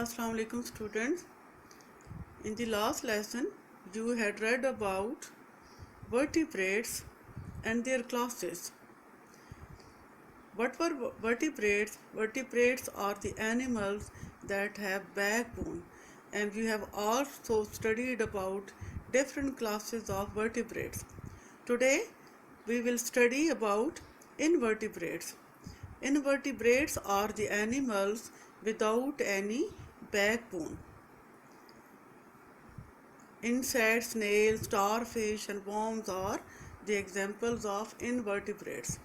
Assalamu alaikum students. In the last lesson, you had read about vertebrates and their classes. What were vertebrates? Vertebrates are the animals that have backbone, and we have also studied about different classes of vertebrates. Today, we will study about invertebrates. Invertebrates are the animals without any backbone. Insects, snails, starfish, and worms are the examples of invertebrates.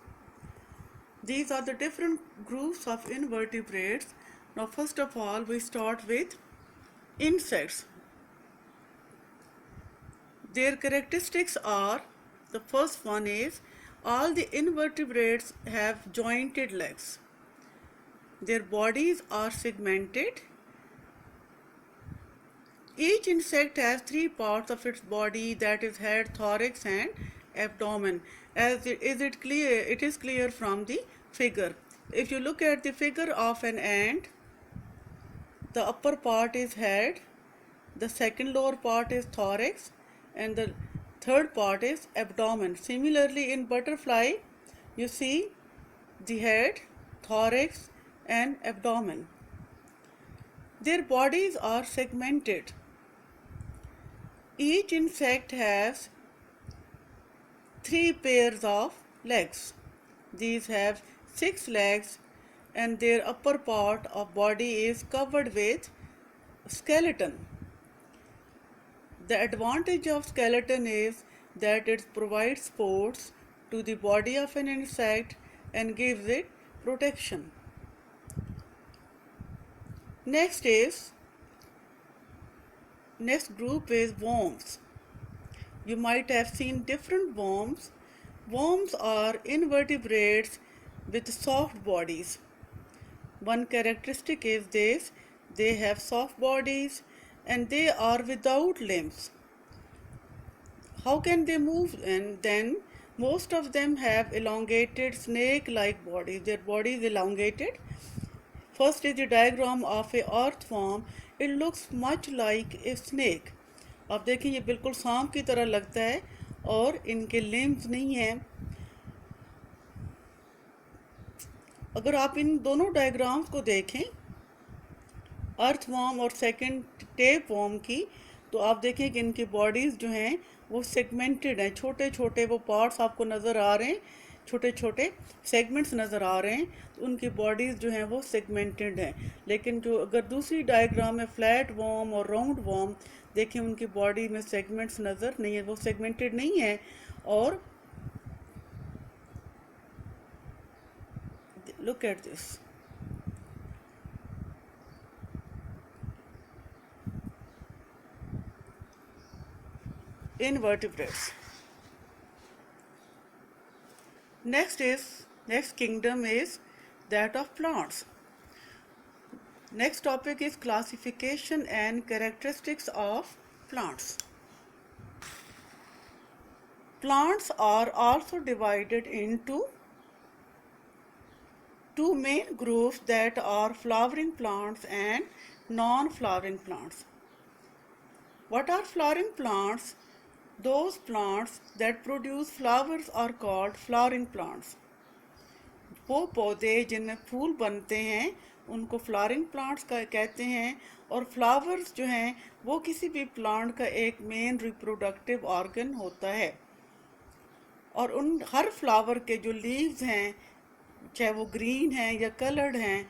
These are the different groups of invertebrates. Now, first of all, we start with insects. Their characteristics are, the first one is, all the invertebrates have jointed legs. Their bodies are segmented. Each insect has three parts of its body, that is head, thorax and abdomen. It is clear from the figure. If you look at the figure of an ant, the upper part is head, the second lower part is thorax, and the third part is abdomen. Similarly, in butterfly, you see the head, thorax and abdomen. Their bodies are segmented. Each insect has three pairs of legs. These have 6 legs, and their upper part of body is covered with skeleton. The advantage of skeleton is that it provides supports to the body of an insect and gives it protection. Next group is worms. You might have seen different worms. Worms are invertebrates with soft bodies. One characteristic is this: they have soft bodies and they are without limbs. How can they move? And then most of them have elongated snake-like bodies. Their body is elongated. First is the diagram of a earthworm. It looks much like a snake. आप देखें ये बिल्कुल सांप की तरह लगता है और इनके लिम्स नहीं हैं. अगर आप इन दोनों डायग्राम्स को देखें, अर्थवर्म और सेकंड टेप वर्म की, तो आप देखें कि इनकी बॉडीज़ जो हैं वो सेगमेंटेड हैं. छोटे छोटे वो पार्ट्स आपको नज़र आ रहे हैं, छोटे छोटे सेगमेंट्स नज़र आ रहे हैं. तो उनकी बॉडीज़ जो हैं वो सेगमेंटेड हैं. लेकिन जो अगर दूसरी डायग्राम में फ्लैट वर्म और राउंड वर्म देखें, उनकी बॉडी में सेगमेंट्स नज़र नहीं है, वो सेगमेंटेड नहीं है. और look at this. Invertebrates. Next kingdom is that of plants. Next topic is classification and characteristics of plants. Plants are also divided into two main groups, that are flowering plants and non-flowering plants. What are flowering plants? Those plants that produce flowers are called flowering plants. वो पौधे जिनमें फूल बनते हैं उनको flowering plants कहते हैं. और flowers जो हैं वो किसी भी प्लांट का एक मेन रिप्रोडक्टिव ऑर्गन होता है. और उन हर फ्लावर के जो लीव्स हैं, चाहे वो ग्रीन हैं या कलर्ड हैं,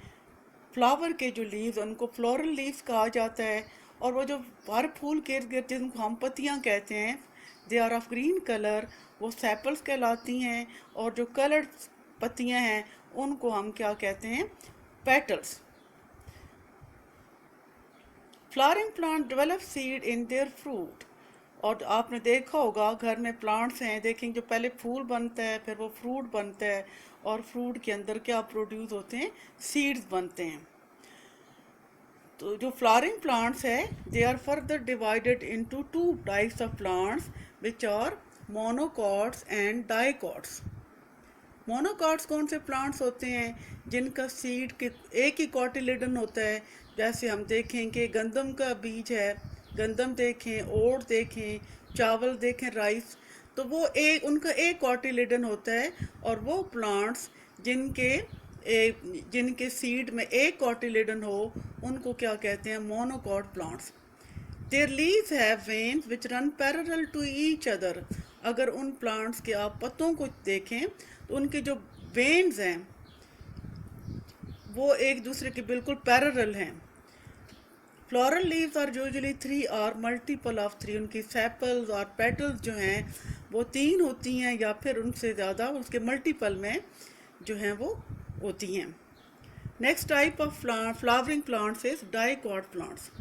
फ्लावर के जो लीव्स उनको फ्लोरल लीव्स कहा जाता है. और वो जो हर फूल के इर्द गिर्द जिनको हम पत्तियाँ कहते हैं, they are of green colour, वो सेपल्स कहलाती हैं. और जो कलर्ड पत्तियाँ हैं उनको हम क्या कहते हैं? Petals. Flowering plant develop seed in their fruit. और आपने देखा होगा घर में प्लांट्स हैं, देखेंगे जो पहले फूल बनता है, फिर वो फ्रूट बनता है, और फ्रूट के अंदर क्या प्रोड्यूस होते हैं? सीड्स बनते हैं. तो जो फ्लावरिंग प्लांट्स है, they are further divided into two types of plants which are monocots and dicots. Monocots कौन से प्लांट्स होते हैं? जिनका सीड के एक ही कॉटिलेडन होता है, जैसे हम देखें कि गंदम का बीज है, गंदम देखें, ओट देखें, चावल देखें, राइस, तो वो एक उनका एक कॉटिलेडन होता है। और वो प्लांट्स जिनके सीड में एक कॉटिलेडन हो उनको क्या कहते हैं? Monocot plants. Their leaves have veins which run parallel to each other. अगर उन प्लांट्स के आप पत्तों को देखें तो उनके जो वेन्स हैं वो एक दूसरे के बिल्कुल पैरेलल हैं। फ्लोरल लीव्स आर यूजुअली 3 और मल्टीपल ऑफ 3। उनकी सेपल्स और पेटल्स जो हैं वो 3 होती हैं या फिर उनसे ज़्यादा, उसके मल्टीपल में जो हैं वो होती हैं। Next type of flowering plants is dicot plants.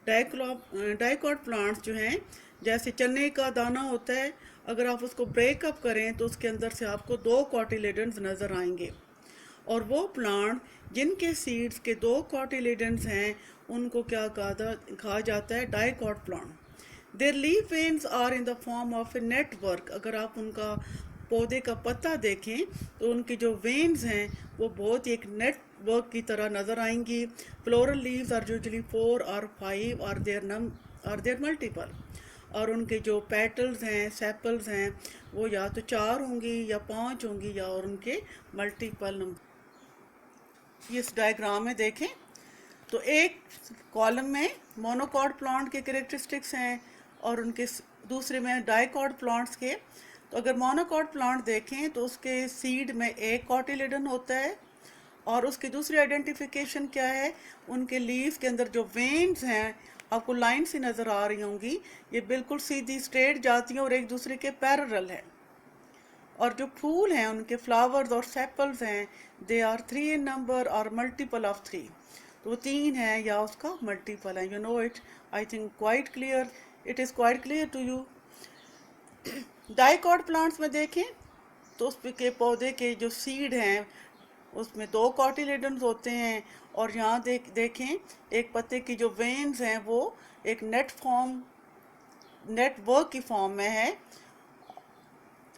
Dicot plants जो हैं, जैसे चने का दाना होता है, अगर आप उसको ब्रेकअप करें तो उसके अंदर से आपको 2 कॉटिलेडन्स नज़र आएंगे। और वो प्लांट जिनके सीड्स के 2 कॉटिलेडन्स हैं उनको क्या कहा जाता है? Dicot plant. Their leaf veins are in the form of a network. अगर आप उनका पौधे का पत्ता देखें तो उनकी जो वेन्स हैं वो बहुत ही एक नेटवर्क की तरह नज़र आएंगी। फ्लोरल लीव्स आर यूजुअली 4 और 5 और देयर मल्टीपल। और उनके जो पेटल्स हैं, सेपल्स हैं, वो या तो 4 होंगी या 5 होंगी या और उनके मल्टीपल नंबर। इस डायग्राम में देखें तो एक कॉलम में मोनोकॉट प्लांट के कैरेक्टरिस्टिक्स हैं और उनके दूसरे में डाइकॉट प्लांट्स के। तो अगर मोनोकॉट प्लांट देखें तो उसके सीड में एक कॉटिलेडन होता है और उसकी दूसरी आइडेंटिफिकेशन क्या है? उनके लीव्स के अंदर जो वेन्स हैं, आपको लाइन सी नज़र आ रही होंगी, ये बिल्कुल सीधी स्ट्रेट जाती हैं और एक दूसरे के पैरेलल है। और जो फूल हैं, उनके फ्लावर्स और सेपल्स हैं, दे आर 3 इन नंबर और मल्टीपल ऑफ 3। तो वो 3 है या उसका मल्टीपल है। You know it, I think quite clear, it is quite clear to you. Dicot plants में देखें तो उस के पौधे के जो सीड हैं उसमें 2 कॉटिलेडन्स होते हैं। और यहाँ देखें एक पत्ते की जो वेन्स हैं वो एक नेटवर्क की फॉर्म में है।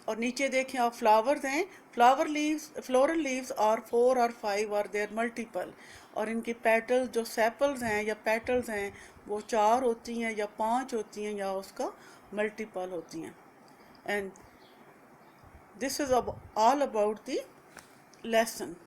और नीचे देखें आप फ्लावर्स हैं, फ्लोरल लीव्स और 4 और 5 और देयर मल्टीपल। और इनकी पेटल्स जो सेपल्स हैं या पेटल्स हैं वो 4 होती हैं या 5 होती हैं या उसका मल्टीपल होती हैं। And this is all about the lesson.